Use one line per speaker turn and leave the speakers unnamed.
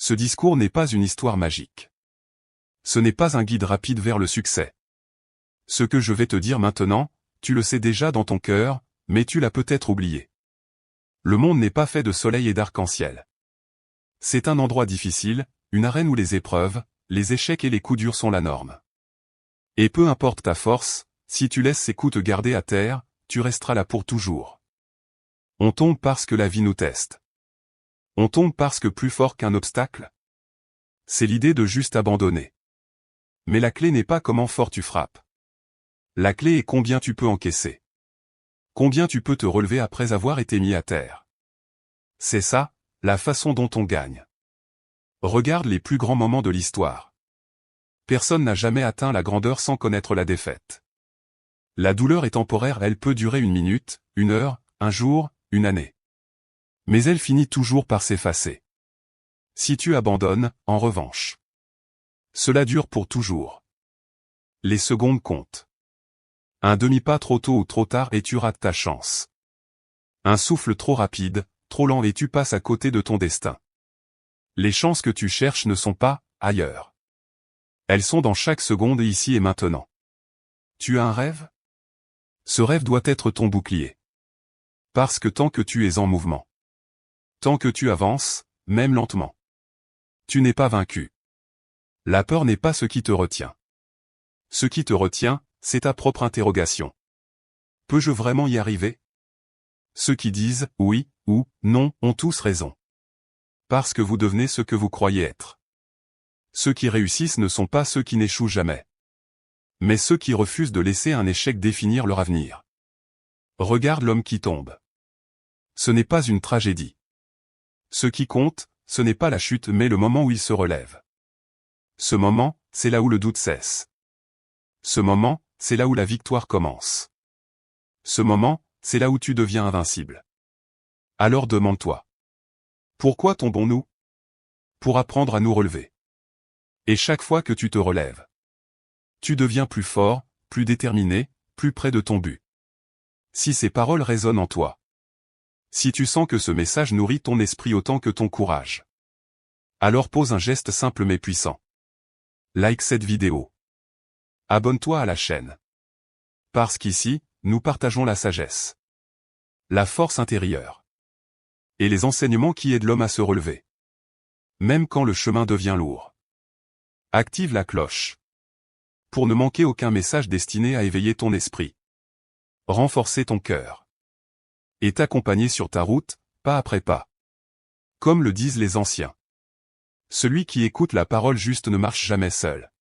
Ce discours n'est pas une histoire magique. Ce n'est pas un guide rapide vers le succès. Ce que je vais te dire maintenant, tu le sais déjà dans ton cœur, mais tu l'as peut-être oublié. Le monde n'est pas fait de soleil et d'arc-en-ciel. C'est un endroit difficile, une arène où les épreuves, les échecs et les coups durs sont la norme. Et peu importe ta force, si tu laisses ces coups te garder à terre, tu resteras là pour toujours. On tombe parce que la vie nous teste. On tombe parce que plus fort qu'un obstacle. C'est l'idée de juste abandonner. Mais la clé n'est pas comment fort tu frappes. La clé est combien tu peux encaisser. Combien tu peux te relever après avoir été mis à terre. C'est ça, la façon dont on gagne. Regarde les plus grands moments de l'histoire. Personne n'a jamais atteint la grandeur sans connaître la défaite. La douleur est temporaire, elle peut durer une minute, une heure, un jour, une année. Mais elle finit toujours par s'effacer. Si tu abandonnes, en revanche, cela dure pour toujours. Les secondes comptent. Un demi-pas trop tôt ou trop tard et tu rates ta chance. Un souffle trop rapide, trop lent et tu passes à côté de ton destin. Les chances que tu cherches ne sont pas ailleurs. Elles sont dans chaque seconde et ici et maintenant. Tu as un rêve? Ce rêve doit être ton bouclier. Parce que tant que tu es en mouvement, tant que tu avances, même lentement, tu n'es pas vaincu. La peur n'est pas ce qui te retient. Ce qui te retient, c'est ta propre interrogation. Peux-je vraiment y arriver? Ceux qui disent « oui » ou « non » ont tous raison. Parce que vous devenez ce que vous croyez être. Ceux qui réussissent ne sont pas ceux qui n'échouent jamais. Mais ceux qui refusent de laisser un échec définir leur avenir. Regarde l'homme qui tombe. Ce n'est pas une tragédie. Ce qui compte, ce n'est pas la chute mais le moment où il se relève. Ce moment, c'est là où le doute cesse. Ce moment, c'est là où la victoire commence. Ce moment, c'est là où tu deviens invincible. Alors demande-toi. Pourquoi tombons-nous? Pour apprendre à nous relever. Et chaque fois que tu te relèves, tu deviens plus fort, plus déterminé, plus près de ton but. Si ces paroles résonnent en toi, si tu sens que ce message nourrit ton esprit autant que ton courage, alors pose un geste simple mais puissant. Like cette vidéo. Abonne-toi à la chaîne. Parce qu'ici, nous partageons la sagesse, la force intérieure et les enseignements qui aident l'homme à se relever. Même quand le chemin devient lourd. Active la cloche pour ne manquer aucun message destiné à éveiller ton esprit, renforcer ton cœur et t'accompagner sur ta route, pas après pas. Comme le disent les anciens. Celui qui écoute la parole juste ne marche jamais seul.